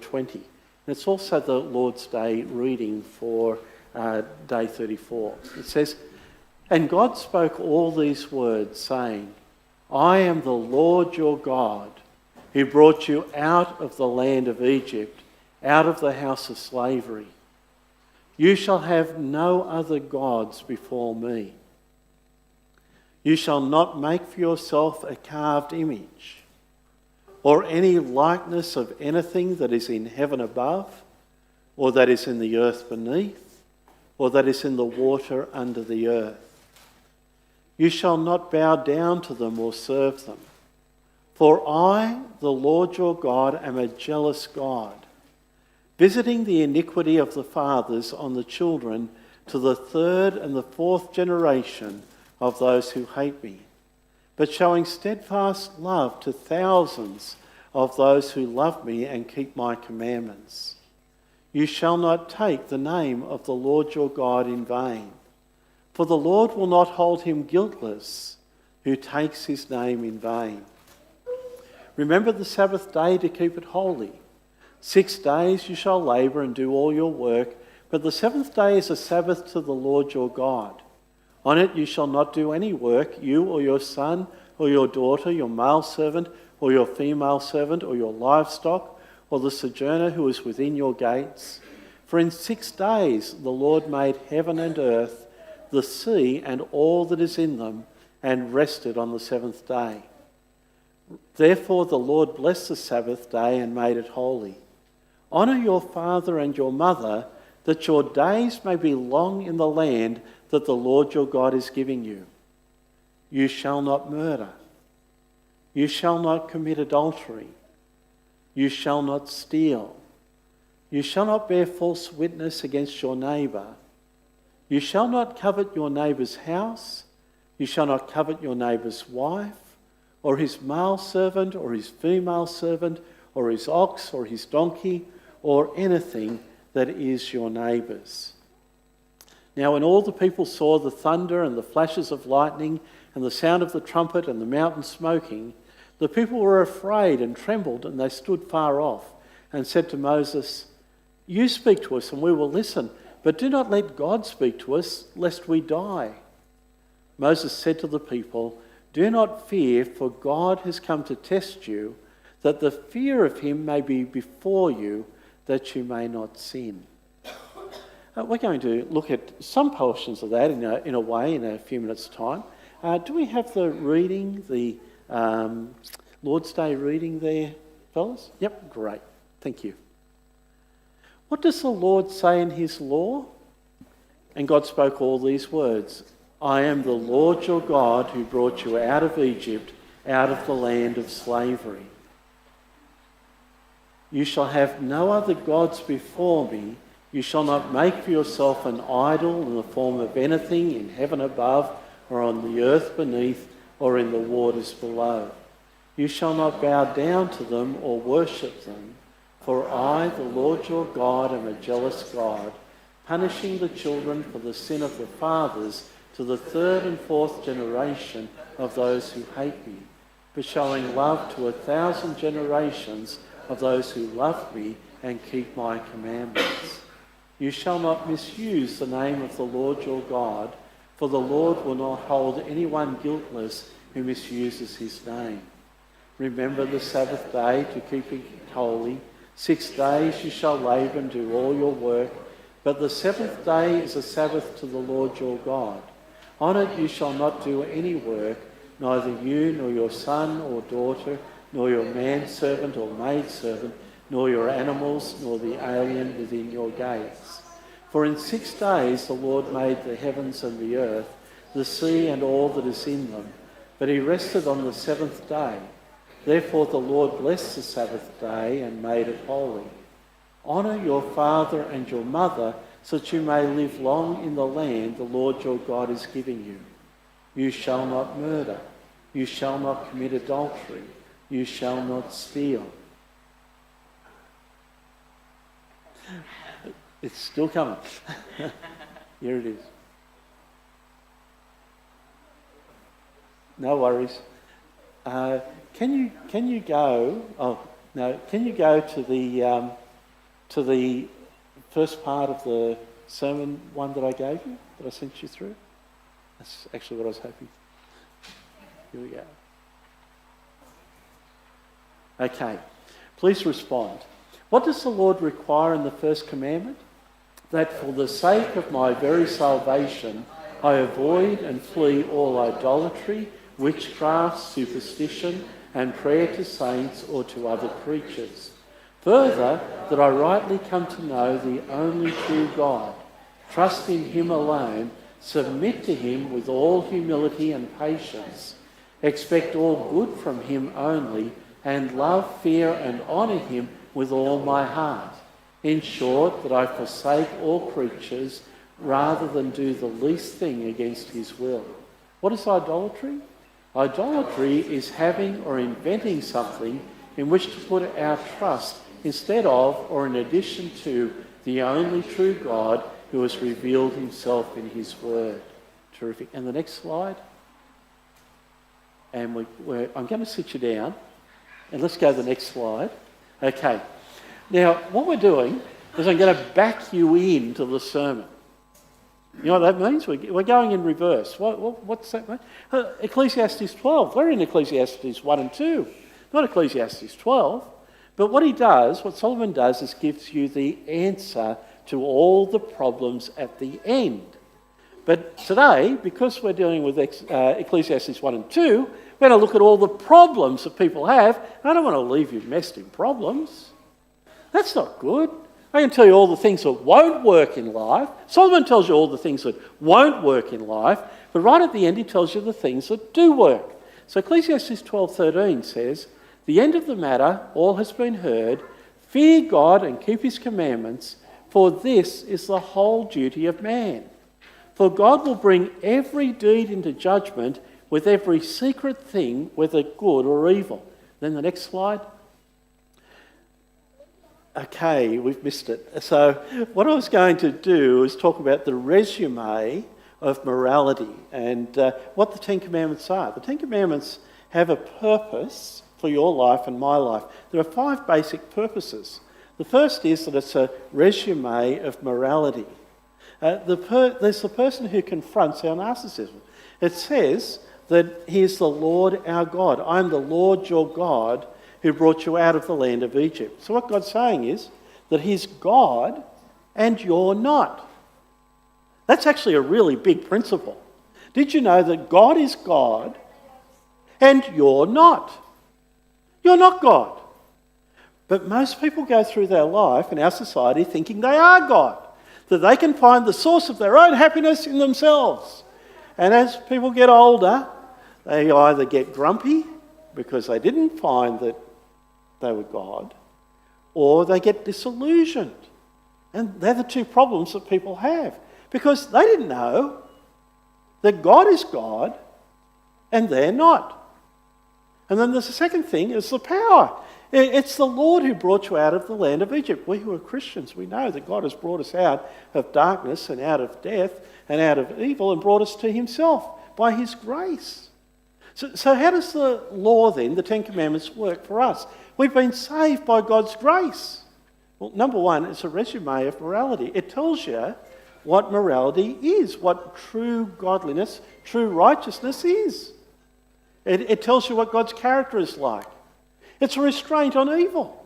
20. And it's also the Lord's Day reading for day 34. It says, "And God spoke all these words, saying, I am the Lord your God, who brought you out of the land of Egypt, out of the house of slavery. You shall have no other gods before me. You shall not make for yourself a carved image, or any likeness of anything that is in heaven above, or that is in the earth beneath, or that is in the water under the earth. You shall not bow down to them or serve them. For I, the Lord your God, am a jealous God, visiting the iniquity of the fathers on the children to the third and the fourth generation of those who hate me, but showing steadfast love to thousands of those who love me and keep my commandments. You shall not take the name of the Lord your God in vain, for the Lord will not hold him guiltless who takes his name in vain. Remember the Sabbath day to keep it holy. 6 days you shall labour and do all your work, but the seventh day is a Sabbath to the Lord your God. On it you shall not do any work, you or your son or your daughter, your male servant or your female servant, or your livestock, or the sojourner who is within your gates. For in 6 days the Lord made heaven and earth, the sea and all that is in them, and rested on the seventh day. Therefore the Lord blessed the Sabbath day and made it holy. Honour your father and your mother, that your days may be long in the land that the Lord your God is giving you. You shall not murder. You shall not commit adultery. You shall not steal. You shall not bear false witness against your neighbour. You shall not covet your neighbour's house. You shall not covet your neighbour's wife, or his male servant, or his female servant, or his ox, or his donkey, or anything that is your neighbour's." Now when all the people saw the thunder and the flashes of lightning and the sound of the trumpet and the mountain smoking, the people were afraid and trembled, and they stood far off and said to Moses, "You speak to us and we will listen, but do not let God speak to us, lest we die." Moses said to the people, "Do not fear, for God has come to test you, that the fear of him may be before you, that you may not sin." We're going to look at some portions of that in a few minutes' time. Do we have the reading, the Lord's Day reading there, fellas? Yep, great. Thank you. "What does the Lord say in his law? And God spoke all these words. I am the Lord your God who brought you out of Egypt, out of the land of slavery. You shall have no other gods before me. You shall not make for yourself an idol in the form of anything in heaven above, or on the earth beneath, or in the waters below. You shall not bow down to them or worship them, for I, the Lord your God, am a jealous God, punishing the children for the sin of the fathers to the third and fourth generation of those who hate me, but showing love to 1,000 generations of those who love me and keep my commandments. You shall not misuse the name of the Lord your God, for the Lord will not hold anyone guiltless who misuses his name. Remember the Sabbath day to keep it holy. 6 days you shall labour and do all your work, but the seventh day is a Sabbath to the Lord your God. On it you shall not do any work, neither you nor your son or daughter, nor your manservant or maidservant, nor your animals, nor the alien within your gates. For in 6 days the Lord made the heavens and the earth, the sea and all that is in them, but he rested on the seventh day. Therefore the Lord blessed the Sabbath day and made it holy. Honour your father and your mother, so that you may live long in the land the Lord your God is giving you. You shall not murder. You shall not commit adultery. You shall not steal. It's still coming. Here it is. No worries. Can you go? Oh no! Can you go to the to the first part of the sermon one that I gave you, that I sent you through? That's actually what I was hoping. Here we go. Okay, please respond. What does the Lord require in the first commandment? That for the sake of my very salvation, I avoid and flee all idolatry, witchcraft, superstition, and prayer to saints or to other creatures. Further, that I rightly come to know the only true God, trust in him alone, submit to him with all humility and patience, expect all good from him only, and love, fear, and honour him with all my heart. In short, that I forsake all creatures rather than do the least thing against his will. What is idolatry? Idolatry is having or inventing something in which to put our trust instead of or in addition to the only true God who has revealed himself in his word. Terrific. And the next slide. And I'm going to sit you down. And let's go to the next slide. Okay. Now, what we're doing is I'm going to back you into the sermon. You know what that means? We're going in reverse. What's that mean? Ecclesiastes 12. We're in Ecclesiastes 1 and 2, not Ecclesiastes 12. But what Solomon does is gives you the answer to all the problems at the end. But today, because we're dealing with Ecclesiastes 1 and 2, we're going to look at all the problems that people have. I don't want to leave you messed in problems. That's not good. I can tell you all the things that won't work in life. Solomon tells you all the things that won't work in life, but right at the end he tells you the things that do work. So Ecclesiastes 12:13 says, "The end of the matter, all has been heard. Fear God and keep his commandments, for this is the whole duty of man. For God will bring every deed into judgment with every secret thing, whether good or evil." Then the next slide. Okay, we've missed it. So what I was going to do is talk about the resume of morality and what the Ten Commandments are. The Ten Commandments have a purpose for your life and my life. There are 5 basic purposes. The first is that it's a resume of morality. There's the person who confronts our narcissism. It says that he is the Lord our God. I am the Lord your God who brought you out of the land of Egypt. So what God's saying is that he's God and you're not. That's actually a really big principle. Did you know that God is God and you're not? You're not God. But most people go through their life in our society thinking they are God, that they can find the source of their own happiness in themselves. And as people get older, they either get grumpy because they didn't find that they were God, or they get disillusioned. And they're the 2 problems that people have, because they didn't know that God is God and they're not. And then there's the second thing, is the power. It's the Lord who brought you out of the land of Egypt. We who are Christians, we know that God has brought us out of darkness and out of death and out of evil and brought us to himself by his grace. So how does the law then, the Ten Commandments, work for us? We've been saved by God's grace. Well, number one, it's a resume of morality. It tells you what morality is, what true godliness, true righteousness is. It tells you what God's character is like. It's a restraint on evil.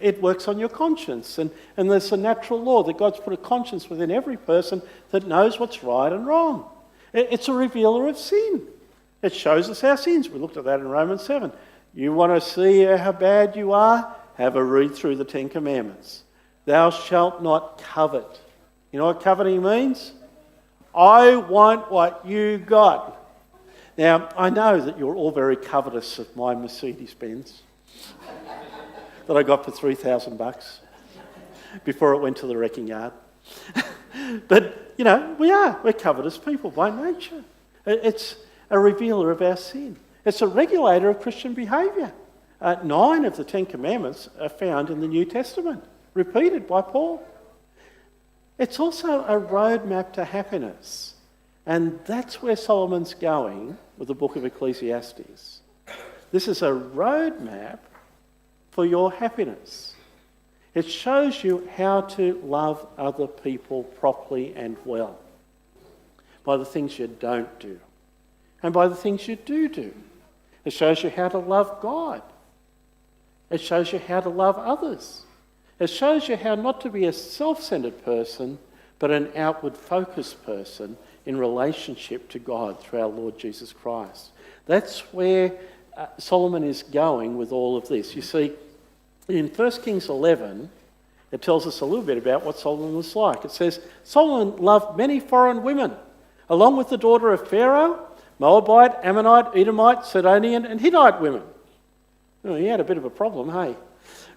It works on your conscience. And there's a natural law that God's put a conscience within every person that knows what's right and wrong. It's a revealer of sin. It shows us our sins. We looked at that in Romans 7. You want to see how bad you are? Have a read through the Ten Commandments. Thou shalt not covet. You know what coveting means? I want what you got. Now, I know that you're all very covetous of my Mercedes-Benz that I got for $3,000 before it went to the wrecking yard. But, we're covetous people by nature. It's a revealer of our sin. It's a regulator of Christian behaviour. 9 of the 10 Commandments are found in the New Testament, repeated by Paul. It's also a roadmap to happiness. And that's where Solomon's going with the book of Ecclesiastes. This is a roadmap for your happiness. It shows you how to love other people properly and well by the things you don't do and by the things you do. It shows you how to love God. It shows you how to love others. It shows you how not to be a self-centered person, but an outward-focused person in relationship to God through our Lord Jesus Christ. That's where Solomon is going with all of this. You see, in 1 Kings 11, it tells us a little bit about what Solomon was like. It says, Solomon loved many foreign women, along with the daughter of Pharaoh, Moabite, Ammonite, Edomite, Sidonian, and Hittite women. Oh, he had a bit of a problem, hey?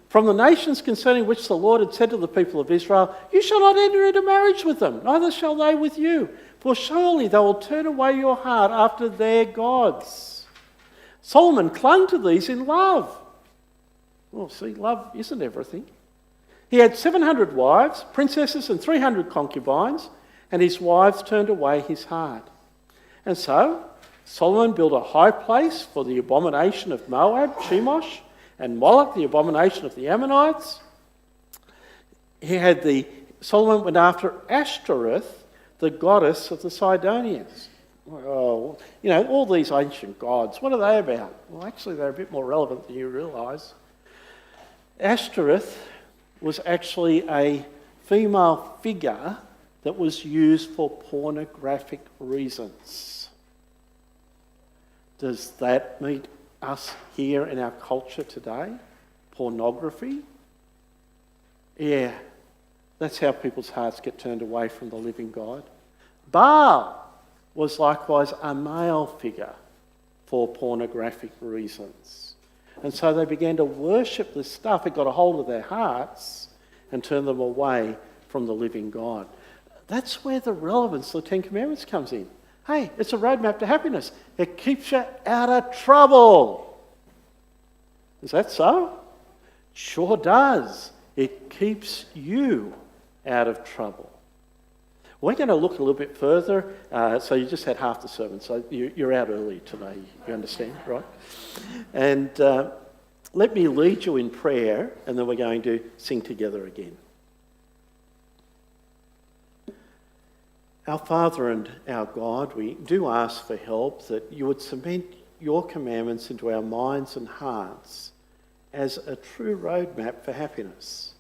From the nations concerning which the Lord had said to the people of Israel, you shall not enter into marriage with them, neither shall they with you, for surely they will turn away your heart after their gods. Solomon clung to these in love. Well, see, love isn't everything. He had 700 wives, princesses, and 300 concubines, and his wives turned away his heart. And so Solomon built a high place for the abomination of Moab, Chemosh, and Moloch, the abomination of the Ammonites. Solomon went after Ashtoreth, the goddess of the Sidonians. Oh, you know, all these ancient gods, what are they about? Well, actually, they're a bit more relevant than you realise. Ashtoreth was actually a female figure that was used for pornographic reasons. Does that meet us here in our culture today? Pornography? Yeah, that's how people's hearts get turned away from the living God. Baal was likewise a male figure for pornographic reasons. And so they began to worship this stuff. It got a hold of their hearts and turned them away from the living God. That's where the relevance of the Ten Commandments comes in. Hey, it's a roadmap to happiness. It keeps you out of trouble. Is that so? Sure does. It keeps you out of trouble. We're going to look a little bit further. So you just had half the sermon, so you're out early today. You understand, right? And let me lead you in prayer, and then we're going to sing together again. Our Father and our God, we do ask for help that you would cement your commandments into our minds and hearts as a true roadmap for happiness.